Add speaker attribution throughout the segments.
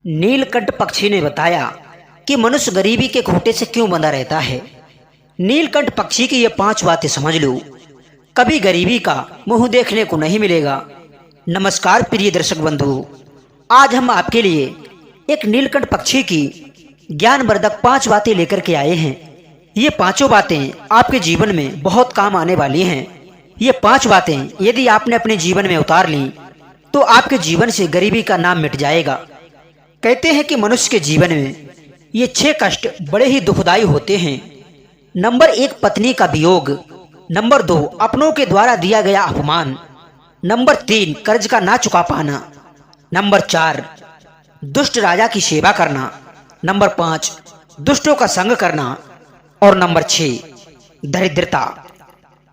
Speaker 1: नीलकंठ पक्षी ने बताया कि मनुष्य गरीबी के घोटे से क्यों बंधा रहता है। नीलकंठ पक्षी की ये 5 बातें समझ लो, कभी गरीबी का मुंह देखने को नहीं मिलेगा। नमस्कार प्रिय दर्शक बंधु, आज हम आपके लिए एक नीलकंठ पक्षी की ज्ञानवर्धक 5 बातें लेकर के आए हैं। ये 5 बातें आपके जीवन में बहुत काम आने वाली हैं। ये 5 बातें यदि आपने अपने जीवन में उतार ली तो आपके जीवन से गरीबी का नाम मिट जाएगा। कहते हैं कि मनुष्य के जीवन में ये 6 कष्ट बड़े ही दुखदायी होते हैं। नंबर 1 पत्नी का वियोग, नंबर 2 अपनों के द्वारा दिया गया अपमान, नंबर 3 कर्ज का ना चुका पाना, नंबर 4 दुष्ट राजा की सेवा करना, नंबर 5 दुष्टों का संग करना और नंबर 6 दरिद्रता।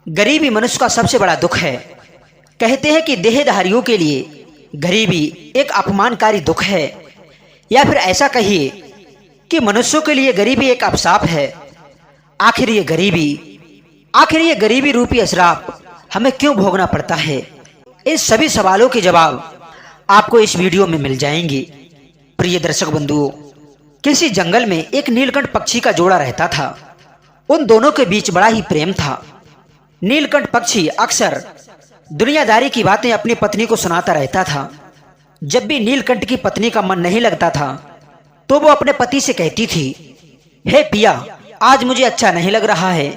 Speaker 1: गरीबी मनुष्य का सबसे बड़ा दुख है। कहते हैं कि देहधारियों के लिए गरीबी एक अपमानकारी दुख है, या फिर ऐसा कहिए कि मनुष्यों के लिए गरीबी एक अभिशाप है। आखिर ये गरीबी रूपी अश्राप हमें क्यों भोगना पड़ता है? इन सभी सवालों के जवाब आपको इस वीडियो में मिल जाएंगे। प्रिय दर्शक बंधुओं, किसी जंगल में एक नीलकंठ पक्षी का जोड़ा रहता था। उन दोनों के बीच बड़ा ही प्रेम था। नीलकंठ पक्षी अक्सर दुनियादारी की बातें अपनी पत्नी को सुनाता रहता था। जब भी नीलकंठ की पत्नी का मन नहीं लगता था तो वो अपने पति से कहती थी, हे पिया, आज मुझे अच्छा नहीं लग रहा है,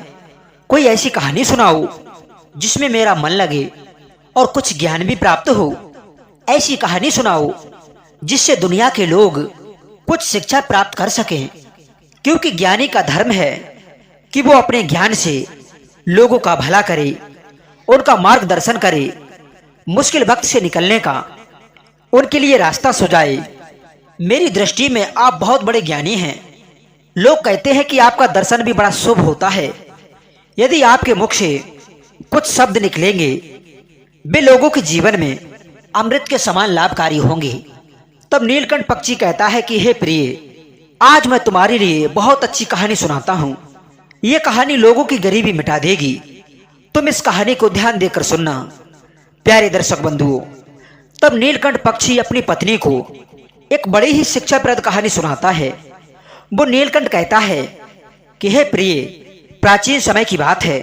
Speaker 1: कोई ऐसी कहानी सुनाओ जिसमें मेरा मन लगे और कुछ ज्ञान भी प्राप्त हो। ऐसी कहानी सुनाओ जिससे दुनिया के लोग कुछ शिक्षा प्राप्त कर सकें, क्योंकि ज्ञानी का धर्म है कि वो अपने ज्ञान से लोगों का भला करे, उनका मार्गदर्शन करे, मुश्किल वक्त से निकलने का उनके लिए रास्ता सुझाए। मेरी दृष्टि में आप बहुत बड़े ज्ञानी हैं। लोग कहते हैं कि आपका दर्शन भी बड़ा शुभ होता है। यदि आपके मुख से कुछ शब्द निकलेंगे वे लोगों के जीवन में अमृत के समान लाभकारी होंगे। तब नीलकंठ पक्षी कहता है कि हे प्रिय, आज मैं तुम्हारे लिए बहुत अच्छी कहानी सुनाता हूँ। ये कहानी लोगों की गरीबी मिटा देगी। तुम इस कहानी को ध्यान देकर सुनना। प्यारे दर्शक बंधुओं, तब नीलकंठ पक्षी अपनी पत्नी को एक बड़ी ही शिक्षाप्रद कहानी सुनाता है। वो नीलकंठ कहता है कि हे प्रिय, प्राचीन समय की बात है।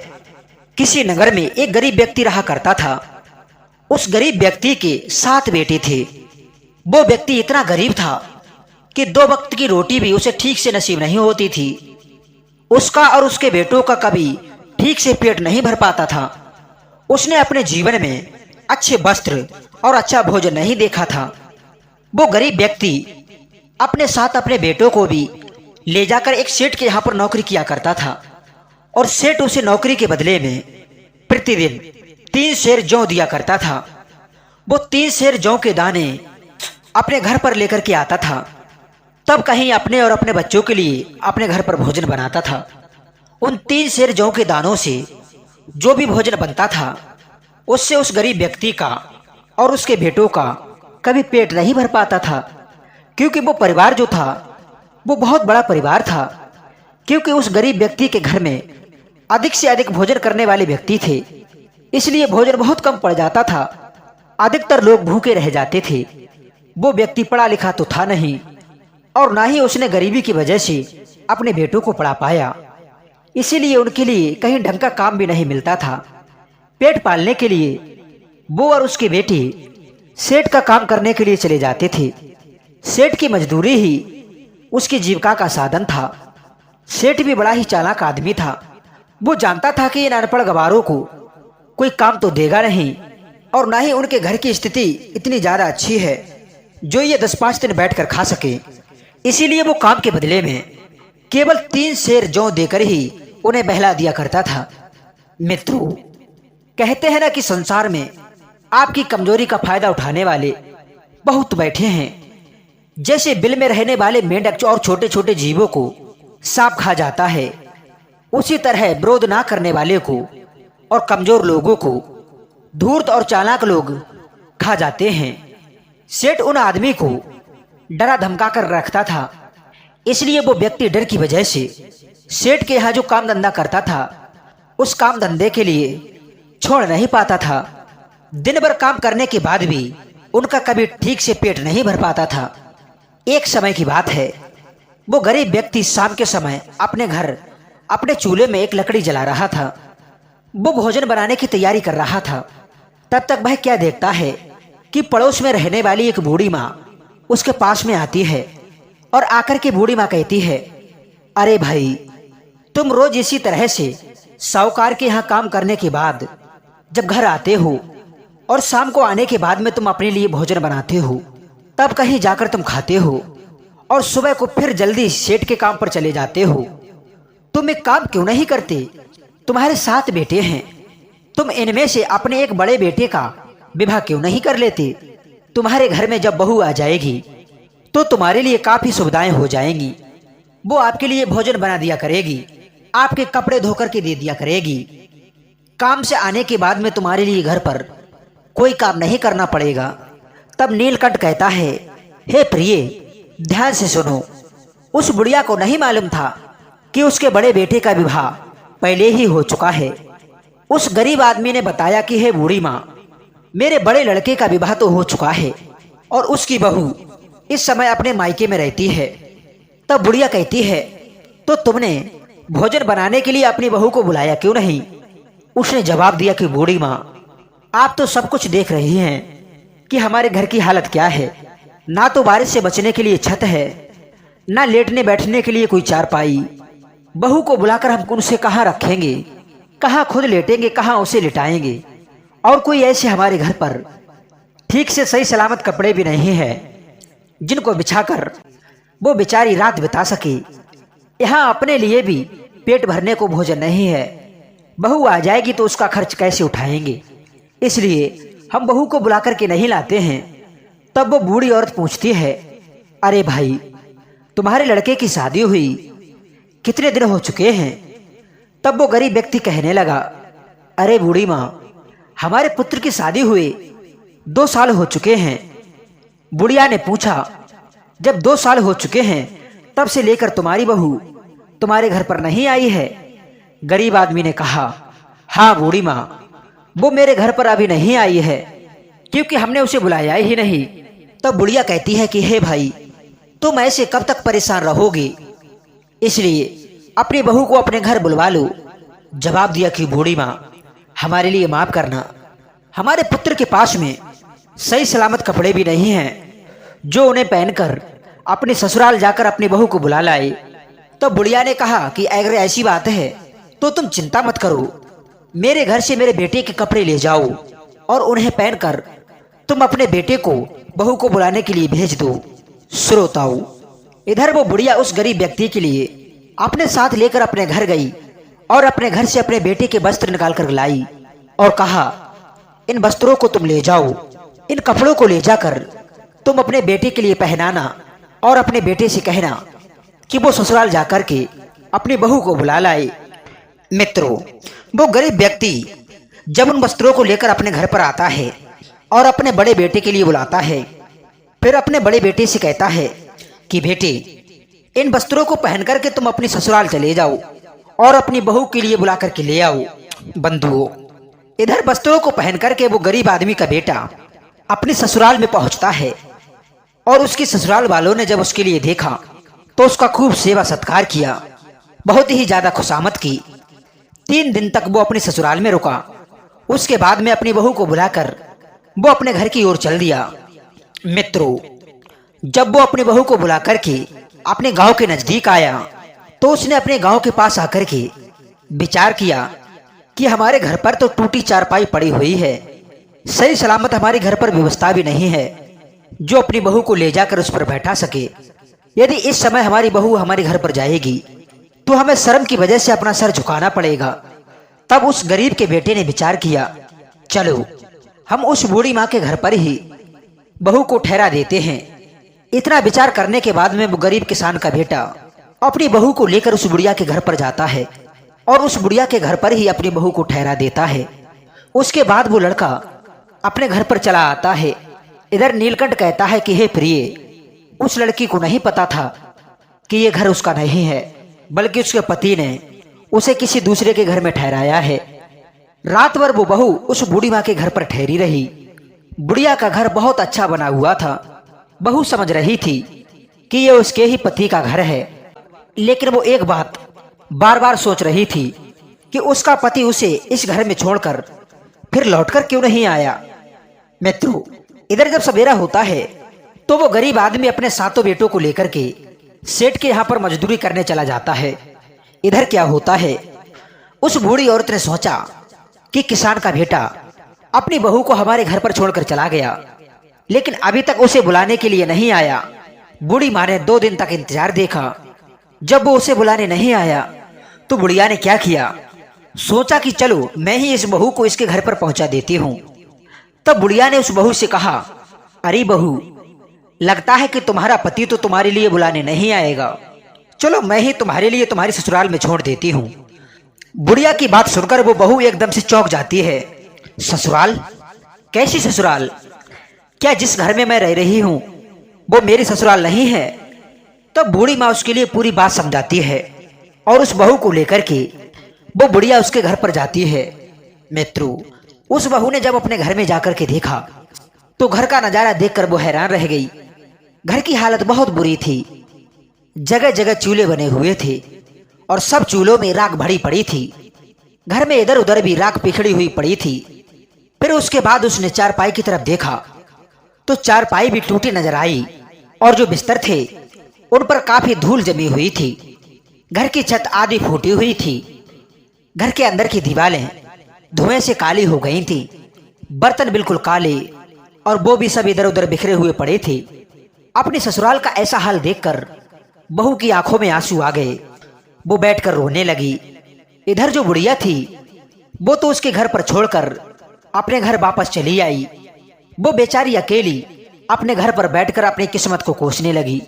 Speaker 1: किसी नगर में एक गरीब व्यक्ति रहा करता था। उस गरीब व्यक्ति के 7 बेटे थे। वो व्यक्ति इतना गरीब था कि 2 वक्त की रोटी भी उसे ठीक से नसीब नहीं होती थी। उसका और उसके बेटों का कभी ठीक से पेट नहीं भर पाता था। उसने अपने जीवन में अच्छे वस्त्र और अच्छा भोजन नहीं देखा था। वो गरीब व्यक्ति अपने साथ अपने बेटों को भी ले जाकर एक सेठ के यहाँ पर नौकरी किया करता था, और सेठ उसे नौकरी के बदले में प्रतिदिन 3 सेर जौ दिया करता था। वो 3 सेर जौ के दाने अपने घर पर लेकर के आता था। तब कहीं अपने और अपने बच्चों के लिए अपने घर पर भोजन बनाता था। उन 3 सेर जौ के दानों से जो भी भोजन बनता था उससे उस गरीब व्यक्ति का और उसके बेटों का कभी पेट नहीं भर पाता था, क्योंकि वो परिवार जो था वो बहुत बड़ा परिवार था। क्योंकि उस गरीब व्यक्ति के घर में अधिक से अधिक भोजन करने वाले व्यक्ति थे, इसलिए भोजन बहुत कम पड़ जाता था। अधिकतर लोग भूखे रह जाते थे। वो व्यक्ति पढ़ा लिखा तो था नहीं, और ना ही उसने गरीबी की वजह से अपने बेटों को पढ़ा पाया। इसीलिए उनके लिए कहीं ढंग का काम भी नहीं मिलता था। पेट पालने के लिए वो और उसके बेटे सेठ का काम करने के लिए चले जाते थे। सेठ की मजदूरी ही उसकी जीविका का साधन था। सेठ भी बड़ा ही चालाक आदमी था। वो जानता था कि इन अनपढ़ गवारों को कोई काम तो देगा नहीं, और ना ही उनके घर की स्थिति इतनी ज्यादा अच्छी है जो ये 10-5 दिन बैठकर खा सके। इसीलिए वो काम के बदले में केवल 3 सेर जौ देकर ही उन्हें बहला दिया करता था। मित्रों, कहते हैं ना कि संसार में आपकी कमजोरी का फायदा उठाने वाले बहुत बैठे हैं। जैसे बिल में रहने वाले मेंढक और छोटे छोटे जीवों को सांप खा जाता है, उसी तरह विरोध ना करने वाले को और कमजोर लोगों को धूर्त और चालाक लोग खा जाते हैं। सेठ उन आदमी को डरा धमका कर रखता था, इसलिए वो व्यक्ति डर की वजह से सेठ के यहाँ जो काम धंधा करता था उस काम धंधे के लिए छोड़ नहीं पाता था। दिन भर काम करने के बाद भी उनका कभी ठीक से पेट नहीं भर पाता था। एक समय की बात है, वो गरीब व्यक्ति शाम के समय अपने घर अपने चूल्हे में एक लकड़ी जला रहा था। वो भोजन बनाने की तैयारी कर रहा था। तब तक वह क्या देखता है कि पड़ोस में रहने वाली एक बूढ़ी माँ उसके पास में आती है और आकर के बूढ़ी माँ कहती है, अरे भाई, तुम रोज इसी तरह से साहूकार के यहाँ काम करने के बाद जब घर आते हो और शाम को आने के बाद में तुम अपने लिए भोजन बनाते हो, तब कहीं जाकर तुम खाते हो और सुबह को फिर जल्दी सेठ के काम पर चले जाते हो। तुम एक काम क्यों नहीं करते? तुम्हारे 7 बेटे हैं, तुम इनमें से अपने एक बड़े बेटे का विवाह क्यों नहीं कर लेते? तुम्हारे घर में जब बहू आ जाएगी तो तुम्हारे लिए काफी सुविधाएं हो जाएंगी। वो आपके लिए भोजन बना दिया करेगी, आपके कपड़े धोकर के दे दिया करेगी। काम से आने के बाद में तुम्हारे लिए घर पर कोई काम नहीं करना पड़ेगा। तब नीलकंठ कहता है, हे प्रिय, ध्यान से सुनो। उस बुढ़िया को नहीं मालूम था कि उसके बड़े बेटे का विवाह पहले ही हो चुका है। उस गरीब आदमी ने बताया कि हे बूढ़ी माँ, मेरे बड़े लड़के का विवाह तो हो चुका है और उसकी बहू इस समय अपने मायके में रहती है। तब बुढ़िया कहती है, तो तुमने भोजन बनाने के लिए अपनी बहू को बुलाया क्यों नहीं? उसने जवाब दिया कि बूढ़ी माँ, आप तो सब कुछ देख रही हैं कि हमारे घर की हालत क्या है। ना तो बारिश से बचने के लिए छत है, ना लेटने बैठने के लिए कोई चारपाई। बहू को बुलाकर हम उनसे कहाँ रखेंगे, कहाँ खुद लेटेंगे, कहाँ उसे लिटाएंगे। और कोई ऐसे हमारे घर पर ठीक से सही सलामत कपड़े भी नहीं है जिनको बिछाकर वो बेचारी रात बिता सके। यहाँ अपने लिए भी पेट भरने को भोजन नहीं है। बहू आ जाएगी तो उसका खर्च कैसे उठाएंगे? इसलिए हम बहू को बुलाकर के नहीं लाते हैं। तब वो बूढ़ी औरत पूछती है, अरे भाई, तुम्हारे लड़के की शादी हुई कितने दिन हो चुके हैं? तब वो गरीब व्यक्ति कहने लगा, अरे बूढ़ी माँ, हमारे पुत्र की शादी हुए 2 साल हो चुके हैं। बुढ़िया ने पूछा, जब 2 साल हो चुके हैं तब से लेकर तुम्हारी बहू तुम्हारे घर पर नहीं आई है? गरीब आदमी ने कहा, हाँ बूढ़ी माँ, वो मेरे घर पर अभी नहीं आई है क्योंकि हमने उसे बुलाया ही नहीं। तब बुढ़िया कहती है कि हे भाई, तुम ऐसे कब तक परेशान रहोगे? इसलिए अपनी बहू को अपने घर बुलवा लो। जवाब दिया कि बूढ़ी माँ, हमारे लिए माफ करना, हमारे पुत्र के पास में सही सलामत कपड़े भी नहीं हैं जो उन्हें पहनकर अपने ससुराल जाकर अपनी बहू को बुला लाए। तो बुढ़िया ने कहा कि अगर ऐसी बात है तो तुम चिंता मत करो, मेरे घर से मेरे बेटे के कपड़े ले जाओ और उन्हें पहनकर तुम अपने बेटे को बहू को बुलाने के लिए भेज दो। श्रोताओ, इधर वो बुढ़िया उस गरीब व्यक्ति के लिए अपने साथ लेकर अपने घर गई और अपने घर से अपने बेटे के वस्त्र निकाल कर लाई और कहा, इन वस्त्रों को तुम ले जाओ, इन कपड़ों को ले जाकर तुम अपने बेटे के लिए पहनाना और अपने बेटे से कहना कि वो ससुराल जाकर के अपनी बहू को बुला लाए। मित्रों, वो गरीब व्यक्ति जब उन वस्त्रों को लेकर अपने घर पर आता है और अपने बड़े बेटे के लिए बुलाता है, फिर अपने बड़े बेटे से कहता है कि बेटे, इन वस्त्रों को पहन करके तुम अपनी ससुराल चले जाओ और अपनी बहू के लिए बुला करके ले आओ। बंधुओं, इधर वस्त्रों को पहन करके वो गरीब आदमी का बेटा अपने ससुराल में पहुंचता है और उसके ससुराल वालों ने जब उसके लिए देखा तो उसका खूब सेवा सत्कार किया, बहुत ही ज्यादा खुशामद की। 3 दिन तक वो अपने ससुराल में रुका। उसके बाद में अपनी बहू को बुलाकर वो अपने घर की ओर चल दिया। मित्रों, जब वो अपनी बहू को बुला करके अपने गांव के नजदीक आया तो उसने अपने गांव के पास आकर के विचार किया कि हमारे घर पर तो टूटी चारपाई पड़ी हुई है, सही सलामत हमारे घर पर व्यवस्था भी नहीं है जो अपनी बहू को ले जाकर उस पर बैठा सके। यदि इस समय हमारी बहू हमारे घर पर जाएगी तो हमें शर्म की वजह से अपना सर झुकाना पड़ेगा। तब उस गरीब के बेटे ने विचार किया, चलो हम उस बूढ़ी माँ के घर पर ही बहू को ठहरा देते हैं। इतना विचार करने के बाद में वो गरीब किसान का बेटा अपनी बहू को लेकर उस बुढ़िया के घर पर जाता है और उस बुढ़िया के घर पर ही अपनी बहू को ठहरा देता है। उसके बाद वो लड़का अपने घर पर चला आता है। इधर नीलकंठ कहता है कि हे प्रिय, उस लड़की को नहीं पता था कि ये घर उसका नहीं है, बल्कि उसके पति ने उसे किसी दूसरे के घर में ठहराया है। रात भर वो बहू उस बूढ़ी माँ के घर पर ठहरी रही। बुढ़िया का घर बहुत अच्छा बना हुआ था। बहू समझ रही थी कि ये उसके ही पति का घर है, लेकिन वो एक बात बार बार सोच रही थी कि उसका पति उसे इस घर में छोड़कर फिर लौटकर क्यों नहीं आया। मित्रों, इधर जब सवेरा होता है तो वो गरीब आदमी अपने 7 बेटों को लेकर के सेठ के यहाँ पर मजदूरी करने चला जाता है। इधर क्या होता है, उस बूढ़ी औरत ने सोचा कि किसान का बेटा अपनी बहू को हमारे घर पर छोड़कर चला गया, लेकिन अभी तक उसे बुलाने के लिए नहीं आया। बूढ़ी माँ ने 2 दिन तक इंतजार देखा। जब वो उसे बुलाने नहीं आया तो बुढ़िया ने क्या किया, सोचा कि चलो मैं ही इस बहू को इसके घर पर पहुंचा देती हूँ। तब बुढ़िया ने उस बहू से कहा, अरे बहू, लगता है कि तुम्हारा पति तो तुम्हारे लिए बुलाने नहीं आएगा, चलो मैं ही तुम्हारे लिए तुम्हारी ससुराल में छोड़ देती हूँ। बुढ़िया की बात सुनकर वो बहू एकदम से चौंक जाती है। ससुराल? कैसी ससुराल? क्या जिस घर में मैं रह रही हूँ वो मेरी ससुराल नहीं है? तब बूढ़ी माँ उसके लिए पूरी बात समझाती है और उस बहू को लेकर के वो बुढ़िया उसके घर पर जाती है। मित्रों, उस बहू ने जब अपने घर में जाकर के देखा तो घर का नजारा देखकर वो हैरान रह गई। घर की हालत बहुत बुरी थी। जगह जगह चूल्हे बने हुए थे और सब चूल्हों में राख भरी पड़ी थी। घर में इधर उधर भी राख बिखरी हुई पड़ी थी। फिर उसके बाद उसने चारपाई की तरफ देखा तो चारपाई भी टूटी नजर आई और जो बिस्तर थे उन पर काफी धूल जमी हुई थी। घर की छत आधी फूटी हुई थी। घर के अंदर की दीवारें धुएं से काली हो गई थी। बर्तन बिल्कुल काले और वो भी सब इधर उधर बिखरे हुए पड़े थे। अपनी ससुराल का ऐसा हाल देखकर बहू की आंखों में आंसू आ गए। वो बैठकर रोने लगी। इधर जो बुढ़िया थी वो तो उसके घर पर छोड़कर अपने घर वापस चली आई। वो बेचारी अकेली अपने घर पर बैठकर अपनी किस्मत को कोसने लगी।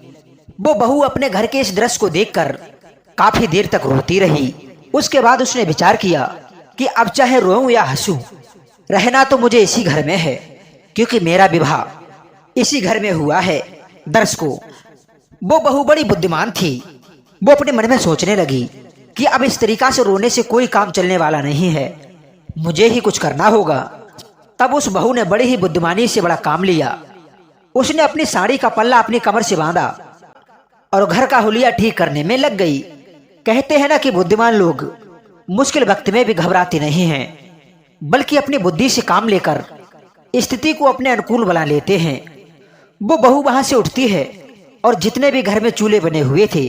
Speaker 1: वो बहू अपने घर के इस दृश्य को देखकर काफी देर तक रोती रही। उसके बाद उसने विचार किया कि अब चाहे रोऊं या हंसूं, रहना तो मुझे इसी घर में है, क्योंकि मेरा विवाह इसी घर में हुआ है। दर्शकों, वो बहू बड़ी बुद्धिमान थी। वो अपने मन में सोचने लगी कि अब इस तरीका से रोने से कोई काम चलने वाला नहीं है, मुझे ही कुछ करना होगा। तब उस बहू ने बड़ी ही बुद्धिमानी से बड़ा काम लिया। उसने अपनी साड़ी का पल्ला अपनी कमर से बांधा और घर का हुलिया ठीक करने में लग गई। कहते हैं ना कि बुद्धिमान लोग मुश्किल वक्त में भी घबराते नहीं हैं, बल्कि अपनी बुद्धि से काम लेकर स्थिति को अपने अनुकूल बना लेते हैं। वो बहू वहां से उठती है और जितने भी घर में चूल्हे बने हुए थे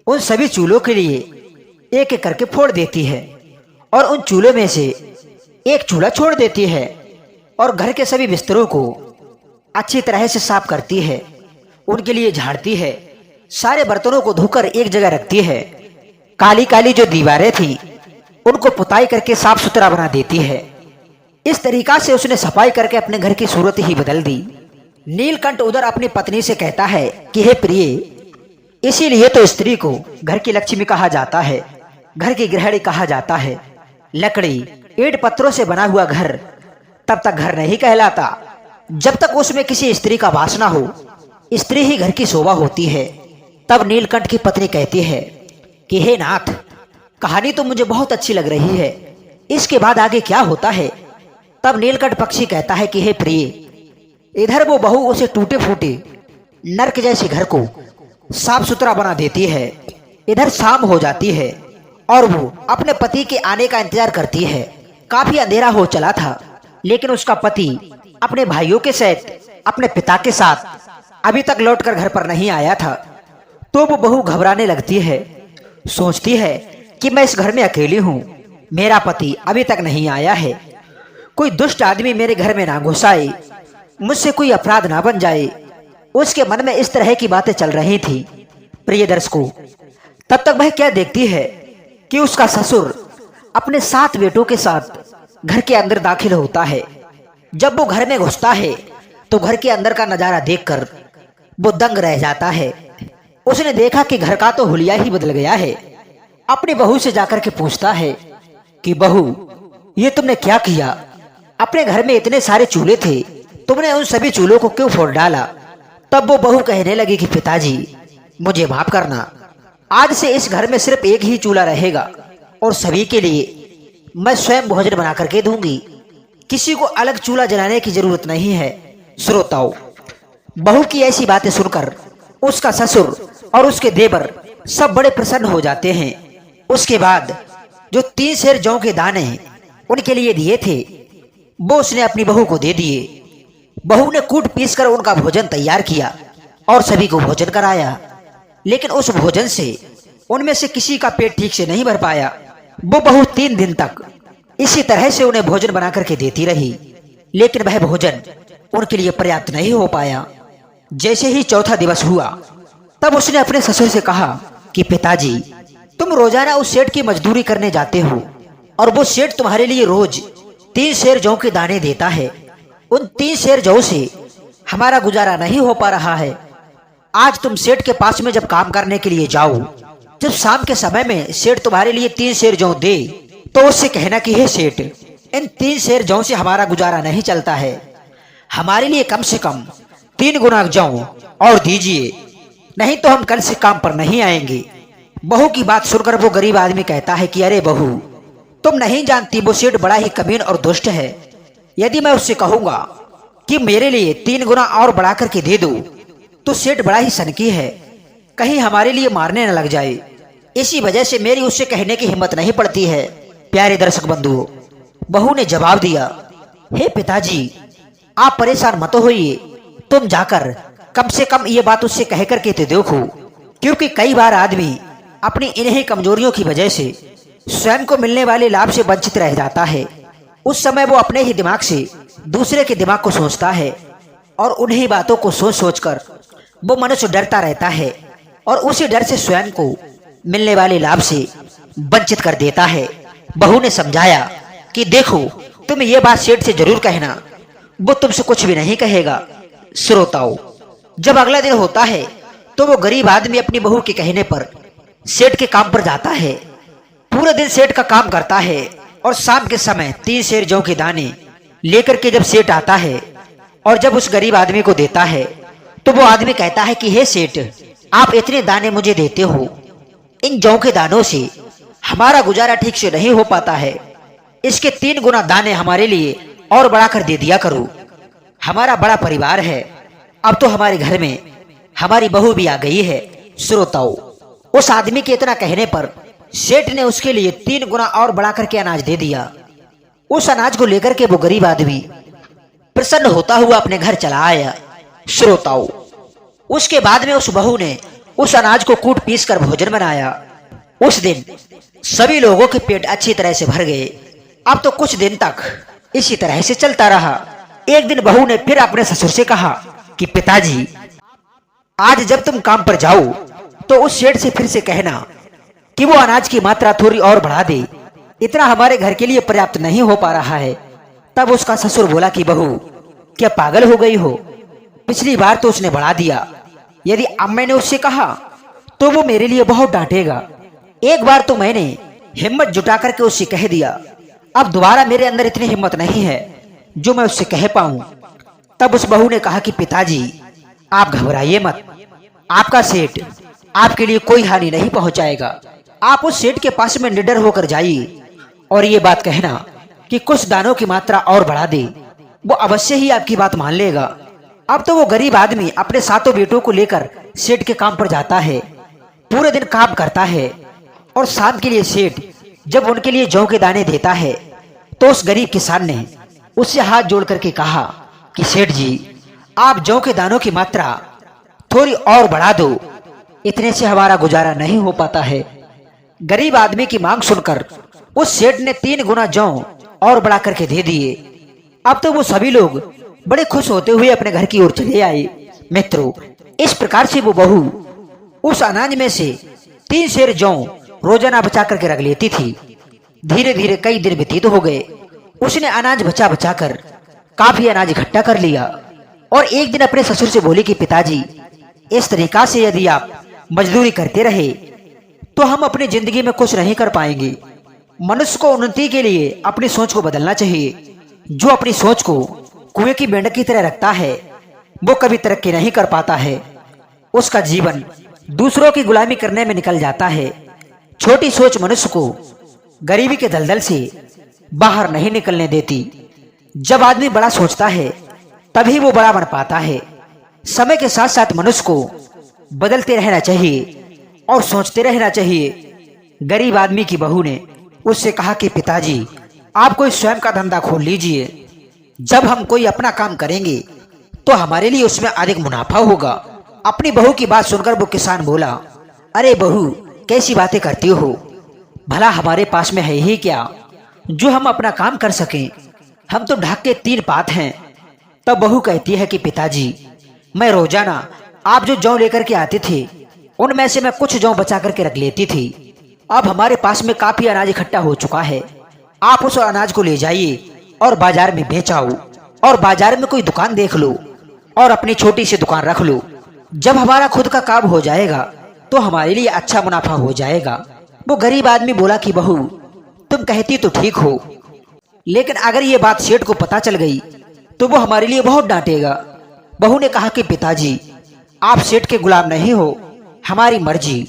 Speaker 1: उन सभी चूल्हों के लिए एक एक करके फोड़ देती है और उन चूल्हों में से एक चूल्हा छोड़ देती है और घर के सभी बिस्तरों को अच्छी तरह से साफ करती है, उनके लिए झाड़ती है, सारे बर्तनों को धोकर एक जगह रखती है। काली काली जो दीवारें थी उनको पुताई करके साफ सुथरा बना देती है। इस तरीका से उसने सफाई करके अपने घर की सूरत ही बदल दी। नीलकंठ उधर अपनी पत्नी से कहता है कि हे प्रिय, इसीलिए तो स्त्री को घर की लक्ष्मी कहा जाता है, घर की गृहिणी कहा जाता है। लकड़ी ईंट पत्थरों से बना हुआ घर तब तक घर नहीं कहलाता जब तक उसमें किसी स्त्री का वास ना हो। स्त्री ही घर की शोभा होती है। तब नीलकंठ की पत्नी कहती है कि हे नाथ, कहानी तो मुझे बहुत अच्छी लग रही है, इसके बाद आगे क्या होता है? तब नीलकंठ पक्षी कहता है कि हे प्रिय, इधर वो बहू उसे टूटे फूटे नरक जैसे घर को साफ सुथरा बना देती है। इधर शाम हो जाती है और वो अपने पति के आने का इंतजार करती है। काफी अंधेरा हो चला था, लेकिन उसका पति अपने भाइयों के सहित अपने पिता के साथ अभी तक लौटकर घर पर नहीं आया था। तो वो बहू घबराने लगती है, सोचती है कि मैं इस घर में अकेली हूँ, मेरा पति अभी तक नहीं आया है, कोई दुष्ट आदमी मेरे घर में ना घुस आए, मुझसे कोई अपराध ना बन जाए। उसके मन में इस तरह की बातें चल रही थी। प्रिय दर्शकों, तब तक वह क्या देखती है कि उसका ससुर अपने 7 बेटों के साथ घर के अंदर दाखिल होता है। जब वो घर में घुसता है तो घर के अंदर का नजारा देखकर वो दंग रह जाता है। उसने देखा कि घर का तो हुलिया ही बदल गया है। अपनी बहू से जाकर के पूछता है कि बहू, ये तुमने क्या किया? अपने घर में इतने सारे चूल्हे थे, तुमने उन सभी चूल्हों को क्यों फोड़ डाला? तब वो बहू कहने लगी कि पिताजी, मुझे माफ करना, आज से इस घर में सिर्फ एक ही चूल्हा रहेगा और सभी के लिए मैं स्वयं भोजन बना करके दूंगी, किसी को अलग चूल्हा जलाने की जरूरत नहीं है। श्रोताओं, बहू की ऐसी बातें सुनकर उसका ससुर और उसके देवर सब बड़े प्रसन्न हो जाते हैं। उसके बाद जो 3 सेर जौ के दाने उनके लिए दिए थे वो उसने अपनी बहू को दे दिए। बहू ने कूट पीस कर उनका भोजन तैयार किया और सभी को भोजन कराया, लेकिन उस भोजन से उनमें से किसी का पेट ठीक से नहीं भर पाया। वो बहू 3 दिन तक इसी तरह से उन्हें भोजन बना करके देती रही, लेकिन वह भोजन उनके लिए पर्याप्त नहीं हो पाया। जैसे ही चौथा दिवस हुआ तब उसने अपने ससुर से कहा कि पिताजी, तुम रोजाना उस सेठ की मजदूरी करने जाते हो और वो सेठ तुम्हारे लिए रोज 3 सेर जौ के दाने देता है। उन 3 सेर जौ से हमारा गुजारा नहीं हो पा रहा है। आज तुम सेठ के पास में जब काम करने के लिए जाओ, जब शाम के समय में सेठ तुम्हारे लिए 3 सेर जौ दे तो उससे कहना कि हे सेठ, इन 3 सेर जौ से हमारा गुजारा नहीं चलता है, हमारे लिए कम से कम 3 गुना जौ और दीजिए, नहीं तो हम कल से काम पर नहीं आएंगे। बहू की बात सुनकर वो गरीब आदमी कहता है कि अरे बहू, तुम नहीं जानती वो सेठ बड़ा ही कमीन और दुष्ट है। यदि मैं उससे कहूंगा कि मेरे लिए 3 गुना और बढ़ा करके दे दो तो सेठ बड़ा ही सनकी है, कहीं हमारे लिए मारने न लग जाए। इसी वजह से मेरी उससे कहने की हिम्मत नहीं पड़ती है। प्यारे दर्शक बंधुओं, बहू ने जवाब दिया, हे पिताजी, आप परेशान मत होइए, तुम जाकर कम से कम ये बात उससे कह करके तो देखो, क्योंकि कई बार आदमी अपनी इन्हीं कमजोरियों की वजह से स्वयं को मिलने वाले लाभ से वंचित रह जाता है। उस समय वो अपने ही दिमाग से दूसरे के दिमाग को सोचता है और उन्हीं बातों को सोच सोच कर वो मनुष्य डरता रहता है और उसी डर से स्वयं को मिलने वाले लाभ से वंचित कर देता है। बहू ने समझाया कि देखो, तुम ये बात सेठ से जरूर कहना, वो तुमसे कुछ भी नहीं कहेगा। श्रोताओं, जब अगला दिन होता है तो वो गरीब आदमी अपनी बहू के कहने पर सेठ के काम पर जाता है। पूरे दिन सेठ का काम करता है और शाम के समय 3 सेर जौ के दाने लेकर के जब सेठ आता है और जब उस गरीब आदमी को देता है तो वो आदमी कहता है कि हे सेठ, आप इतने दाने मुझे देते हो, इन जौ के दानों से हमारा गुजारा ठीक से नहीं हो पाता है, इसके 3 गुना दाने हमारे लिए और बढ़ाकर दे दिया करो। हमारा बड़ा परिवार है, अब तो हमारे घर में हमारी बहू भी आ गई है। श्रोताओं, उस आदमी के इतना कहने पर सेठ ने उसके लिए 3 गुना और बढ़ा करके अनाज दे दिया। उस अनाज को लेकर के वो गरीब आदमी प्रसन्न होता हुआ अपने घर चला आया। श्रोताओं, उसके बाद में उस बहू ने उस अनाज को कूट पीस कर भोजन बनाया। उस दिन सभी लोगों के पेट अच्छी तरह से भर गए। अब तो कुछ दिन तक इसी तरह से चलता रहा। एक दिन बहू ने फिर अपने ससुर से कहा कि पिताजी, आज जब तुम काम पर जाओ तो उस सेठ से फिर से कहना कि वो अनाज की मात्रा थोड़ी और बढ़ा दे, इतना हमारे घर के लिए पर्याप्त नहीं हो पा रहा है। तब उसका ससुर बोला कि बहू, क्या पागल हो गई हो, पिछली बार तो उसने बढ़ा दिया, यदि अब मैंने उससे कहा तो वो मेरे लिए बहुत डांटेगा। एक बार तो मैंने हिम्मत जुटा करके उससे कह दिया, अब दोबारा मेरे अंदर इतनी हिम्मत नहीं है जो मैं उससे कह पाऊं। तब उस बहू ने कहा कि पिताजी, आप घबराइए मत, आपका सेठ आपके लिए कोई हानि नहीं पहुंचाएगा। आप उस सेठ के पास में निडर होकर जाइए और ये बात कहना कि कुछ दानों की मात्रा और बढ़ा दे, वो अवश्य ही आपकी बात मान लेगा। अब तो वो गरीब आदमी अपने 7 बेटों को लेकर सेठ के काम पर जाता है, पूरे दिन काम करता है और शाम के लिए सेठ जब उनके लिए जौ के दाने देता है तो उस गरीब किसान ने उससे हाथ जोड़ करके कहा कि सेठ जी, आप जौ के दानों की मात्रा थोड़ी और बढ़ा दो, इतने से हमारा गुजारा नहीं हो पाता है। गरीब आदमी की मांग सुनकर उस सेठ ने 3 गुना जौ और बढ़ा करके दे दिए। अब तो वो सभी लोग बड़े खुश होते हुए अपने घर की ओर चले आए। मित्रों, इस प्रकार से वो बहू उस अनाज में से 3 सेर जौ रोजाना बचा करके रख लेती थी। धीरे धीरे कई दिन व्यतीत हो गए। उसने अनाज बचा बचा कर काफी अनाज इकट्ठा कर लिया और एक दिन अपने ससुर से बोली कि पिताजी, इस तरीका से यदि आप मजदूरी करते रहे तो हम अपनी जिंदगी में कुछ नहीं कर पाएंगे। मनुष्य को उन्नति के लिए अपनी सोच को बदलना चाहिए। जो अपनी सोच को कुएं की मेंढक की तरह रखता है वो कभी तरक्की नहीं कर पाता है, उसका जीवन दूसरों की गुलामी करने में निकल जाता है। छोटी सोच मनुष्य को गरीबी के दलदल से बाहर नहीं निकलने देती। जब आदमी बड़ा सोचता है तभी वो बड़ा बन पाता है। समय के साथ साथ मनुष्य को बदलते रहना चाहिए और सोचते रहना चाहिए। गरीब आदमी की बहू ने उससे कहा कि पिताजी, आप कोई स्वयं का धंधा खोल लीजिए। जब हम कोई अपना काम करेंगे तो हमारे लिए उसमें अधिक मुनाफा होगा। अपनी बहू की बात सुनकर वो किसान बोला, अरे बहू, कैसी बातें करती हो? भला हमारे पास में है ही क्या जो हम अपना काम कर सकें? हम तो ढाक के 3 पात हैं। तब बहू कहती है कि पिताजी, मैं रोजाना आप जो जौ लेकर के आते थे उनमें से मैं कुछ जौ बचा करके रख लेती थी। अब हमारे पास में काफी अनाज इकट्ठा हो चुका है। आप उस अनाज को ले जाइए और बाजार में बेचाओ और बाजार में कोई दुकान देख लो और अपनी छोटी सी दुकान रख लो। जब हमारा खुद का काम हो जाएगा तो हमारे लिए अच्छा मुनाफा हो जाएगा। वो गरीब आदमी बोला कि बहू, तुम कहती तो ठीक हो, लेकिन अगर ये बात सेठ को पता चल गई तो वो हमारे लिए बहुत डांटेगा। बहू ने कहा कि पिताजी, आप सेठ के गुलाम नहीं हो, हमारी मर्जी,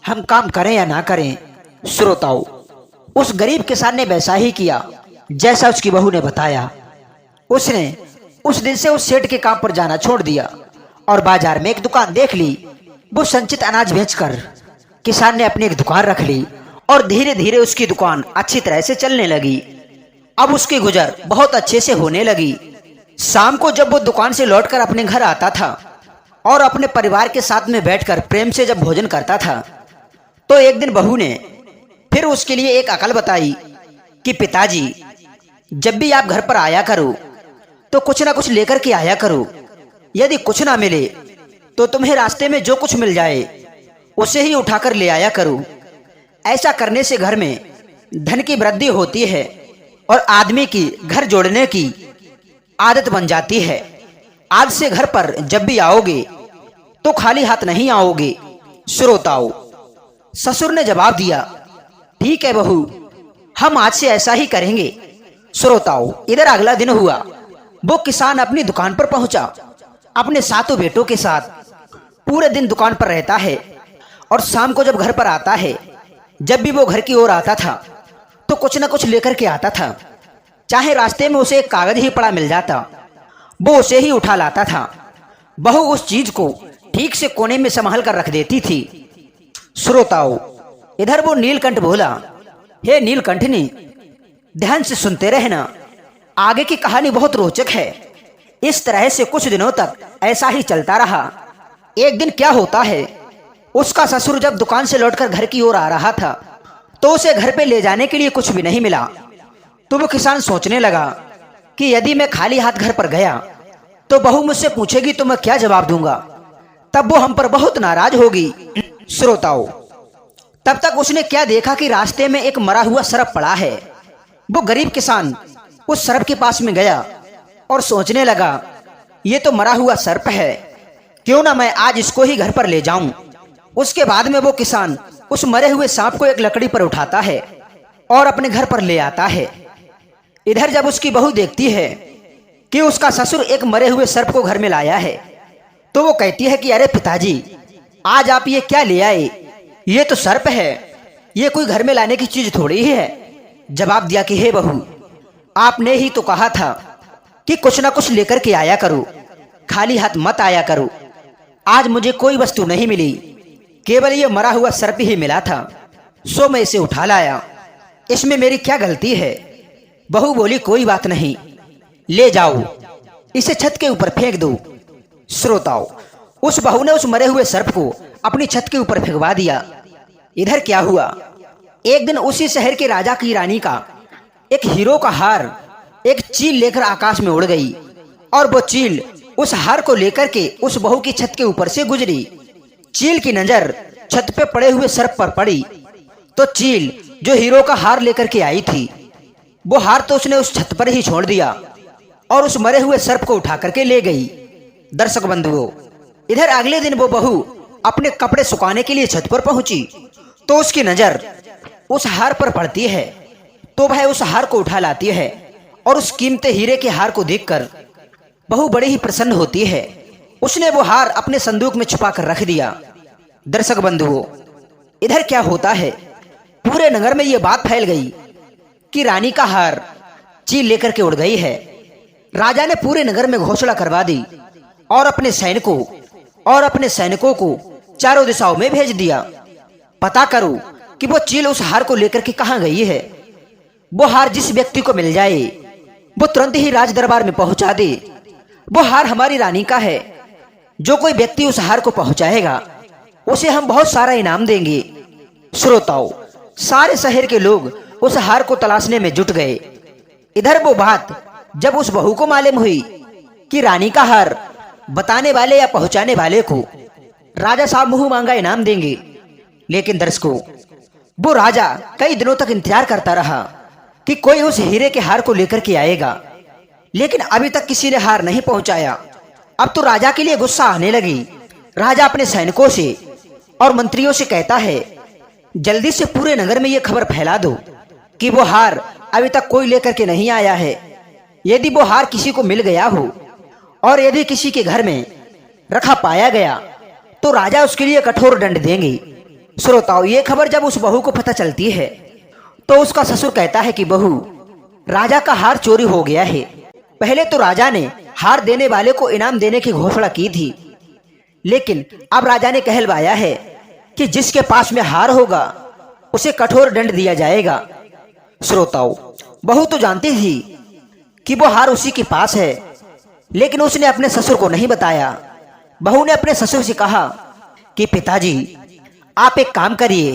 Speaker 1: हम काम करें या ना करें। श्रोताओं, उस गरीब किसान ने वैसा ही किया जैसा उसकी बहू ने बताया। उसने उस दिन से उस सेठ के काम पर जाना छोड़ दिया और बाजार में एक दुकान देख ली। वो संचित अनाज बेचकर किसान ने अपनी एक दुकान रख ली और धीरे धीरे उसकी दुकान अच्छी तरह से चलने लगी। अब उसकी गुजर बहुत अच्छे से होने लगी। शाम को जब वो दुकान से लौटकर अपने घर आता था और अपने परिवार के साथ में बैठकर प्रेम से जब भोजन करता था, तो एक दिन बहू ने फिर उसके लिए एक अकल बताई कि पिताजी, जब भी आप घर पर आया करो तो कुछ ना कुछ लेकर के आया करो। यदि कुछ ना मिले तो तुम्हें रास्ते में जो कुछ मिल जाए उसे ही उठाकर ले आया करो। ऐसा करने से घर में धन की वृद्धि होती है और आदमी की घर जोड़ने की आदत बन जाती है। आज से घर पर जब भी आओगे तो खाली हाथ नहीं आओगे। श्रोताओं, ससुर ने जवाब दिया, ठीक है बहू, हम आज से ऐसा ही करेंगे। श्रोताओं, इधर अगला दिन हुआ। वो किसान अपनी दुकान पर पहुंचा। अपने 7 बेटों के साथ पूरे दिन दुकान पर रहता है और शाम को जब घर पर आता है, जब भी वो घर की ओर आता था तो कुछ न कुछ लेकर के आता था। चाहे रास्ते में उसे एक कागज ही पड़ा मिल जाता, वो उसे ही उठा लाता था। बहू उस चीज को ठीक से कोने में संभाल कर रख देती थी। श्रोताओं, इधर वो नीलकंठ बोला, हे नीलकंठनी, ध्यान से सुनते रहना, आगे की कहानी बहुत रोचक है। इस तरह से कुछ दिनों तक ऐसा ही चलता रहा। एक दिन क्या होता है, उसका ससुर जब दुकान से लौटकर घर की ओर आ रहा था तो उसे घर पे ले जाने के लिए कुछ भी नहीं मिला। तो वो किसान सोचने लगा कि यदि मैं खाली हाथ घर पर गया तो बहू मुझसे पूछेगी तो मैं क्या जवाब दूंगा, तब वो हम पर बहुत नाराज होगी। श्रोताओं, तब तक उसने क्या देखा कि रास्ते में एक मरा हुआ सर्प पड़ा है। वो गरीब किसान उस सर्प के पास में गया और सोचने लगा, ये तो मरा हुआ सर्प है, क्यों ना मैं आज इसको ही घर पर ले जाऊं। उसके बाद में वो किसान उस मरे हुए सांप को एक लकड़ी पर उठाता है और अपने घर पर ले आता है। इधर जब उसकी बहू देखती है कि उसका ससुर एक मरे हुए सर्प को घर में लाया है, तो वो कहती है कि अरे पिताजी, आज आप ये क्या ले आए? ये तो सर्प है, ये कोई घर में लाने की चीज थोड़ी ही है। जवाब दिया कि हे बहू, आपने ही तो कहा था कि कुछ ना कुछ लेकर के आया करो, खाली हाथ मत आया करो। आज मुझे कोई वस्तु नहीं मिली, केवल ये मरा हुआ सर्प ही मिला था, सो मैं इसे उठा लाया। इसमें मेरी क्या गलती है? बहू बोली, कोई बात नहीं, ले जाओ, इसे छत के ऊपर फेंक दो। श्रोताओं, उस बहू ने उस मरे हुए सर्प को अपनी छत के ऊपर फेंकवा दिया। इधर क्या हुआ, एक दिन उसी शहर के राजा की रानी का एक हीरो का हार एक चील लेकर आकाश में उड़ गई और वो चील उस हार को लेकर के उस बहू की छत के ऊपर से गुजरी। चील की नजर छत पे पड़े हुए सर्प पर पड़ी तो चील जो हीरो का हार लेकर के आई थी, वो हार तो उसने उस छत पर ही छोड़ दिया और उस मरे हुए सर्प को उठा करके ले गई। दर्शक बंधुओं, इधर अगले दिन वो बहू अपने कपड़े सुखाने के लिए छत पर पहुंची तो उसकी नजर उस हार पर पड़ती है, तो वह उस हार को उठा लाती है और उस कीमती हीरे के हार को देखकर बहू बड़ी ही प्रसन्न होती है। उसने वो हार अपने संदूक में छुपा कर रख दिया। दर्शक बंधुओं, इधर क्या होता है, पूरे नगर में ये बात फैल गई कि रानी का हार चील लेकर के उड़ गई है। राजा ने पूरे नगर में घोषणा करवा दी और अपने सैनिकों को चारों दिशाओं में भेज दिया। पता करो कि वो चील उस हार को लेकर के कहाँ गई है। वो हार जिस व्यक्ति को मिल जाए वो तुरंत ही राज दरबार में पहुंचा दे। वो हार हमारी रानी का है। जो कोई व्यक्ति उस हार को पहुंचाएगा उसे हम बहुत सारा इनाम देंगे। श्रोताओं, सारे शहर के लोग उस हार को तलाशने में जुट गए। इधर वो बात जब उस बहू को मालूम हुई कि रानी का हार बताने वाले या पहुंचाने वाले को राजा साहब मुंह मांगा इनाम देंगे, लेकिन दर्शकों, वो राजा कई दिनों तक इंतजार करता रहा कि कोई उस हीरे के हार को लेकर के आएगा, लेकिन अभी तक किसी ने हार नहीं पहुंचाया। अब तो राजा के लिए गुस्सा आने लगी। राजा अपने सैनिकों से और मंत्रियों से कहता है, जल्दी से पूरे नगर में ये खबर फैला दो कि वो हार अभी तक कोई लेकर के नहीं आया है। यदि वो हार किसी को मिल गया हो और यदि किसी के घर में रखा पाया गया तो राजा उसके लिए कठोर दंड देंगे। श्रोताओं, ये खबर जब उस बहू को पता चलती है तो उसका ससुर कहता है कि बहू, राजा का हार चोरी हो गया है। पहले तो राजा ने हार देने वाले को इनाम देने की घोषणा की थी, लेकिन अब राजा ने कहलवाया है कि जिसके पास में हार होगा उसे कठोर दंड दिया जाएगा। श्रोताओं, बहू तो जानती थी कि वो हार उसी के पास है, लेकिन उसने अपने ससुर को नहीं बताया। बहू ने अपने ससुर से कहा कि पिताजी, आप एक काम करिए,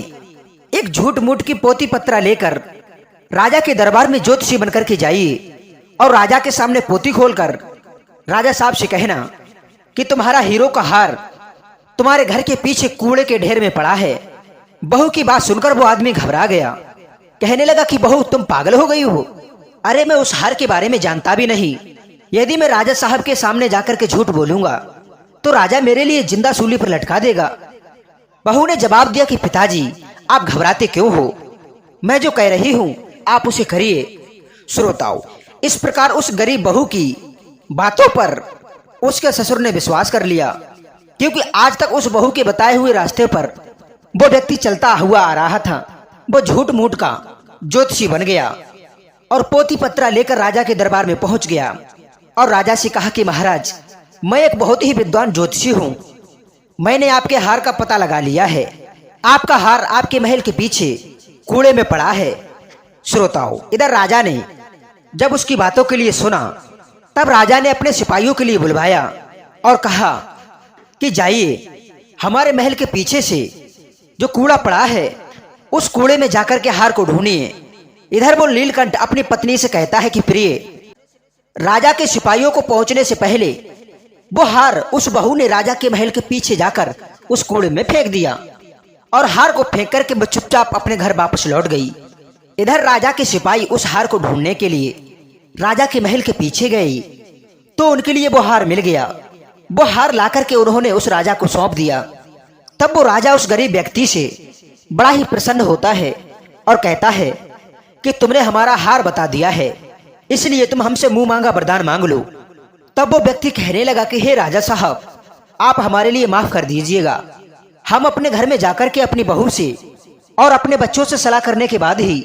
Speaker 1: एक झूठ मूठ की पोती पत्रा लेकर राजा के दरबार में ज्योतिषी बनकर के जाइए और राजा के सामने पोती खोलकर राजा साहब से कहना कि तुम्हारा हीरो का हार तुम्हारे घर के पीछे कूड़े के ढेर में पड़ा है। बहू की बात सुनकर वो आदमी घबरा गया। कहने लगा कि बहू, तुम पागल हो गई हो। अरे, मैं उस हार के बारे में जानता भी नहीं। यदि मैं राजा साहब के सामने जाकर के झूठ बोलूंगा तो राजा मेरे लिए जिंदा सूली पर लटका देगा। बहू ने जवाब दिया कि पिताजी, आप घबराते क्यों हो? मैं जो कह रही हूँ आप उसे करिए। श्रोताओं, इस प्रकार उस गरीब बहू की बातों पर उसके ससुर ने विश्वास कर लिया, क्योंकि आज तक उस बहू के बताए हुए रास्ते पर वो व्यक्ति चलता हुआ आ रहा था। वो झूठ मूठ का ज्योतिषी बन गया और पोती पत्रा लेकर राजा के दरबार में पहुंच गया और राजा से कहा कि महाराज, मैं एक बहुत ही विद्वान ज्योतिषी हूँ। मैंने आपके हार का पता लगा लिया है। आपका हार आपके महल के पीछे कूड़े में पड़ा है। श्रोताओं, इधर राजा ने जब उसकी बातों के लिए सुना तब राजा ने अपने सिपाहियों के लिए बुलवाया और कहा कि जाइए, हमारे महल के पीछे से जो कूड़ा पड़ा है उस कूड़े में जाकर के हार को ढूंढिए। इधर वो नीलकंठ अपनी पत्नी से कहता है कि प्रिय, राजा के सिपाहियों को पहुंचने से पहले वो हार उस बहू ने राजा के महल के पीछे जाकर उस कूड़े में फेंक दिया और हार को फेंक करके वो चुपचाप अपने घर वापस लौट गई। इधर राजा के सिपाही उस हार को ढूंढने के लिए राजा के महल के पीछे गए तो उनके लिए वो हार मिल गया। वो हार लाकर के उन्होंने उस राजा को सौंप दिया। तब वो राजा उस गरीब व्यक्ति से बड़ा ही प्रसन्न होता है और कहता है कि तुमने हमारा हार बता दिया है, इसलिए तुम हमसे मुंह मांगा वरदान मांग लो। तब वो व्यक्ति कहने लगा कि हे राजा साहब, आप हमारे लिए माफ कर दीजिएगा। हम अपने घर में जाकर के अपनी बहू से और अपने बच्चों से सलाह करने के बाद ही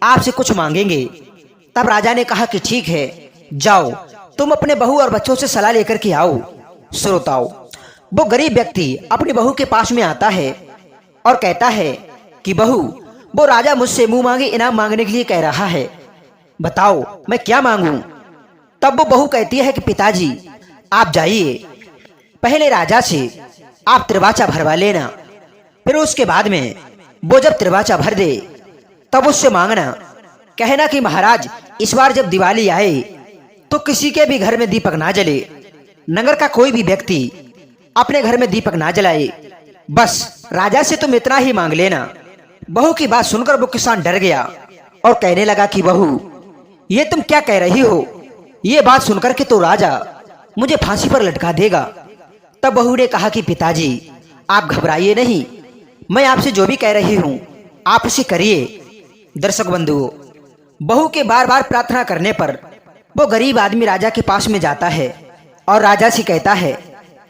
Speaker 1: आपसे कुछ मांगेंगे। तब राजा ने कहा कि ठीक है, जाओ, तुम अपने बहू और बच्चों से सलाह लेकर के आओ। श्रोताओं, वो गरीब व्यक्ति अपनी बहू के पास में आता है और कहता है कि बहू, वो राजा मुझसे मुंह मांगे इनाम मांगने के लिए कह रहा है, बताओ मैं क्या मांगूं? तब वो बहू कहती है कि पिताजी, आप जाइए, पहले राजा से आप त्रिवाचा भरवा लेना, फिर उसके बाद में वो जब त्रिवाचा भर दे तब उससे मांगना, कहना कि महाराज, इस बार जब दिवाली आए तो किसी के भी घर में दीपक ना जले, नगर का कोई भी व्यक्ति अपने घर में दीपक ना जलाए, बस राजा से तुम इतना ही मांग लेना। बहू की बात सुनकर वो किसान डर गया और कहने लगा कि बहू, ये तुम क्या कह रही हो? ये बात सुनकर के तो राजा मुझे फांसी पर लटका देगा। तब बहू ने कहा कि पिताजी, आप घबराइए नहीं, मैं आपसे जो भी कह रही हूँ आप उसे करिए। दर्शक बंधुओं, बहू के बार बार प्रार्थना करने पर वो गरीब आदमी राजा के पास में जाता है और राजा से कहता है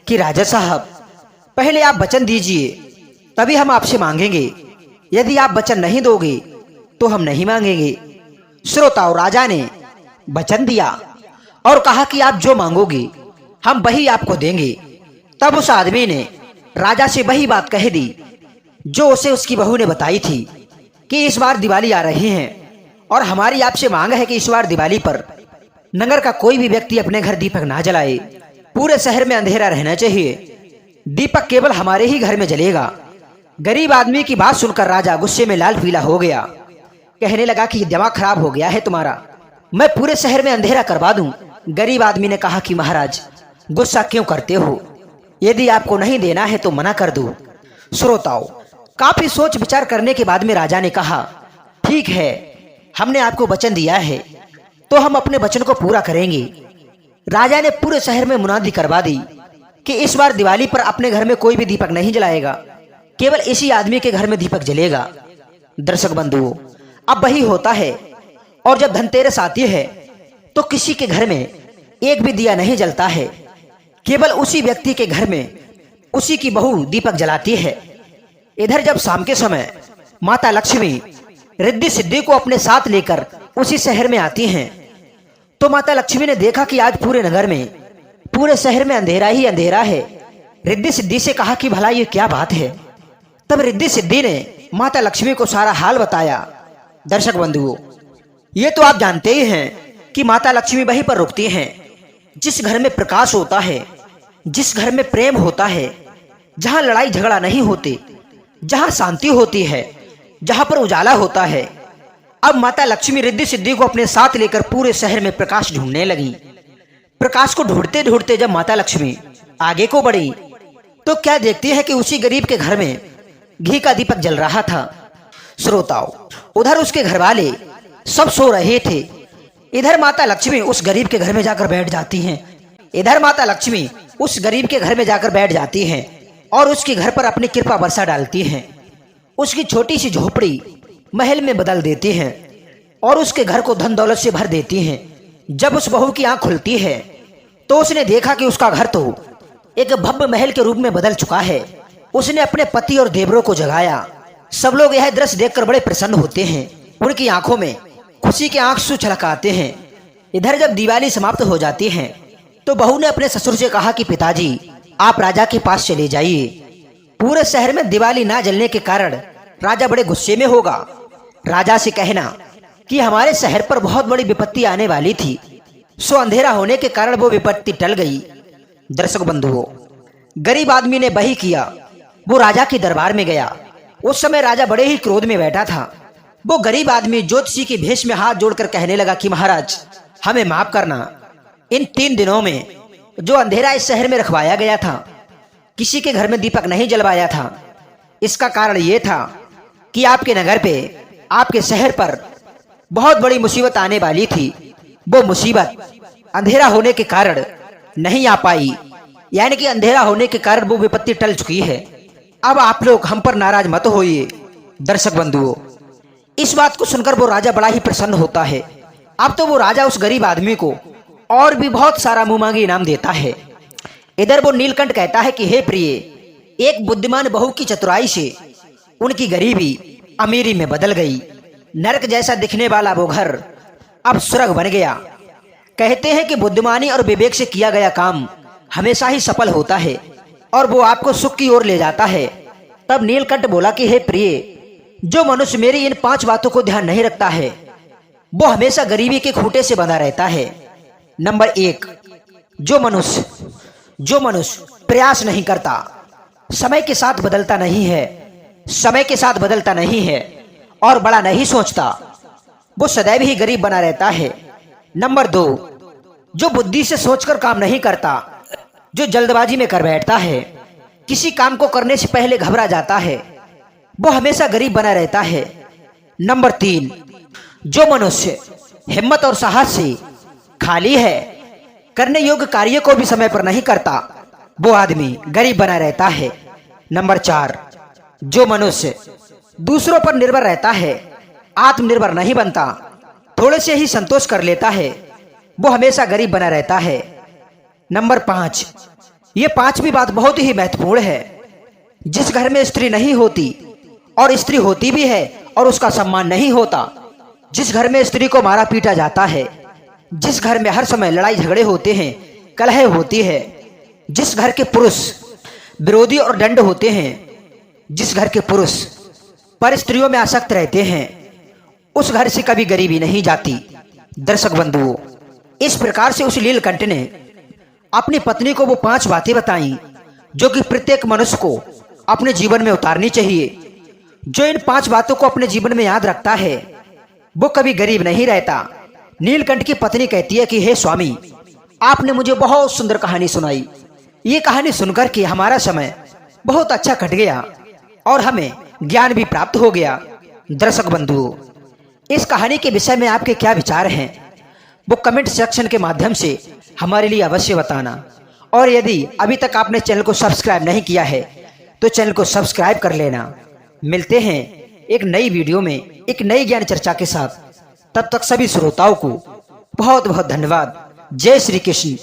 Speaker 1: कि राजा साहब, पहले आप वचन दीजिए, तभी हम आपसे मांगेंगे। यदि आप वचन नहीं दोगे तो हम नहीं मांगेंगे। श्रोताओं, राजा ने वचन दिया और कहा कि आप जो मांगोगे हम वही आपको देंगे। तब उस आदमी ने राजा से वही बात कह दी जो उसे उसकी बहू ने बताई थी कि इस बार दिवाली आ रही है और हमारी आपसे मांग है कि इस बार दिवाली पर नगर का कोई भी व्यक्ति अपने घर दीपक ना जलाए। पूरे शहर में अंधेरा रहना चाहिए। दीपक केवल हमारे ही घर में जलेगा। गरीब आदमी की बात सुनकर राजा गुस्से में लाल पीला हो गया। कहने लगा कि दिमाग खराब हो गया है तुम्हारा, मैं पूरे शहर में अंधेरा करवा दूं। गरीब आदमी ने कहा कि महाराज गुस्सा क्यों करते हो, यदि आपको नहीं देना है तो मना कर दो। श्रोताओं, काफी सोच विचार करने के बाद में राजा ने कहा, ठीक है, हमने आपको वचन दिया है तो हम अपने वचन को पूरा करेंगे। राजा ने पूरे शहर में मुनादी करवा दी कि इस बार दिवाली पर अपने घर में कोई भी दीपक नहीं जलाएगा, केवल इसी आदमी के घर में दीपक जलेगा। दर्शक बंधुओं, अब वही होता है और जब धनतेरस आती है तो किसी के घर में एक भी दिया नहीं जलता है, केवल उसी व्यक्ति के घर में उसी की बहू दीपक जलाती है। इधर जब शाम के समय माता लक्ष्मी रिद्धि सिद्धि को अपने साथ लेकर उसी शहर में आती हैं, तो माता लक्ष्मी ने देखा कि आज पूरे नगर में, पूरे शहर में अंधेरा ही अंधेरा है। रिद्धि सिद्धि से कहा कि भला ये क्या बात है। तब रिद्धि सिद्धि ने माता लक्ष्मी को सारा हाल बताया। दर्शक बंधुओं, ये तो आप जानते ही हैं कि माता लक्ष्मी वहीं पर रुकती हैं जिस घर में प्रकाश होता है, जिस घर में प्रेम होता है, जहां लड़ाई झगड़ा नहीं होती, जहां शांति होती है, जहां पर उजाला होता है। अब माता लक्ष्मी रिद्धि सिद्धि को अपने साथ लेकर पूरे शहर में प्रकाश ढूंढने लगी। प्रकाश को ढूंढते ढूंढते जब माता लक्ष्मी आगे को बढ़ी तो क्या देखती है कि उसी गरीब के घर में घी का दीपक जल रहा था। श्रोताओं, उधर उसके घर वाले सब सो रहे थे। इधर माता लक्ष्मी उस गरीब के घर में जाकर बैठ जाती हैं। इधर माता लक्ष्मी उस गरीब के घर में जाकर बैठ जाती हैं और उसके घर पर अपनी कृपा बरसा डालती हैं। उसकी छोटी सी झोपड़ी महल में बदल देती हैं और उसके घर को धन दौलत से भर देती हैं। जब उस बहू की आंख खुलती है तो उसने देखा कि उसका घर तो एक भव्य महल के रूप में बदल चुका है। उसने अपने पति और देवरों को जगाया। सब लोग यह दृश्य देखकर बड़े प्रसन्न होते हैं। उनकी आंखों में खुशी के आंसू छलकाते हैं। इधर जब दिवाली समाप्त हो जाती है तो बहू ने अपने ससुर से कहा कि पिताजी, आप राजा के पास चले जाइए। पूरे शहर में दिवाली ना जलने के कारण राजा बड़े गुस्से में होगा। राजा से कहना कि हमारे शहर पर बहुत बड़ी विपत्ति आने वाली थी, सो अंधेरा होने के कारण वो विपत्ति टल गई। दर्शक बंधुओं, गरीब आदमी ने वही किया। वो राजा के दरबार में गया। उस समय राजा बड़े ही क्रोध में बैठा था। वो गरीब आदमी ज्योतिषी के भेष में हाथ जोड़कर कहने लगा कि महाराज, हमें माफ करना। इन 3 दिनों में जो अंधेरा इस शहर में रखवाया गया था, किसी के घर में दीपक नहीं जलवाया था। इसका कारण ये था कि आपके नगर पे, आपके शहर पर बहुत बड़ी मुसीबत आने वाली थी। वो मुसीबत अंधेरा होने के कारण नहीं आ पाई, यानी कि अंधेरा होने के कारण वो विपत्ति टल चुकी है। अब आप लोग हम पर नाराज मत होइए। दर्शक बंधुओं, इस बात को सुनकर वो राजा बड़ा ही प्रसन्न होता है। अब तो वो राजा उस गरीब आदमी को और भी बहुत सारा मुंह मांगी इनाम देता है। इधर वो नीलकंठ कहता है कि हे प्रिय, एक बुद्धिमान बहू की चतुराई से उनकी गरीबी अमीरी में बदल गई। नरक जैसा दिखने वाला वो घर अब स्वर्ग बन गया। कहते हैं कि बुद्धिमानी और विवेक से किया गया काम हमेशा ही सफल होता है और वो आपको सुख की ओर ले जाता है। तब नीलकंठ बोला कि हे प्रिय, जो मनुष्य मेरी इन 5 बातों को ध्यान नहीं रखता है वो हमेशा गरीबी के खूंटे से बंधा रहता है। नंबर 1, जो मनुष्य प्रयास नहीं करता, समय के साथ बदलता नहीं है, समय के साथ बदलता नहीं है और बड़ा नहीं सोचता, वो सदैव ही गरीब बना रहता है। नंबर 2, जो बुद्धि से सोचकर काम नहीं करता, जो जल्दबाजी में कर बैठता है, किसी काम को करने से पहले घबरा जाता है, वो हमेशा गरीब बना रहता है। नंबर 3, जो मनुष्य हिम्मत और साहस से खाली है, करने योग्य कार्य को भी समय पर नहीं करता, वो आदमी गरीब बना रहता है। नंबर 4, जो मनुष्य दूसरों पर निर्भर रहता है, आत्मनिर्भर नहीं बनता, थोड़े से ही संतोष कर लेता है, वो हमेशा गरीब बना रहता है। नंबर 5, ये 5वीं बात बहुत ही महत्वपूर्ण है। जिस घर में स्त्री नहीं होती और स्त्री होती भी है और उसका सम्मान नहीं होता, जिस घर में स्त्री को मारा पीटा जाता है, जिस घर में हर समय लड़ाई झगड़े होते हैं, कलह होती है, जिस घर के पुरुष विरोधी और दंड होते हैं। जिस घर के पुरुष पर स्त्रियों में आसक्त रहते हैं उस घर से कभी गरीबी नहीं जाती। दर्शक बंधुओं, इस प्रकार से उस नीलकंठ ने अपनी पत्नी को वो 5 बातें बताई जो कि प्रत्येक मनुष्य को अपने जीवन में उतारनी चाहिए। जो इन 5 बातों को अपने जीवन में याद रखता है वो कभी गरीब नहीं रहता। नीलकंठ की पत्नी कहती है कि हे स्वामी, आपने मुझे बहुत सुंदर कहानी सुनाई। ये कहानी सुनकर के हमारा समय बहुत अच्छा कट गया और हमें ज्ञान भी प्राप्त हो गया। दर्शक बंधुओं, इस कहानी के विषय में आपके क्या विचार हैं वो कमेंट सेक्शन के माध्यम से हमारे लिए अवश्य बताना। और यदि अभी तक आपने चैनल को सब्सक्राइब नहीं किया है तो चैनल को सब्सक्राइब कर लेना। मिलते हैं एक नई वीडियो में एक नई ज्ञान चर्चा के साथ। तब तक सभी श्रोताओं को बहुत बहुत धन्यवाद। जय श्री कृष्ण।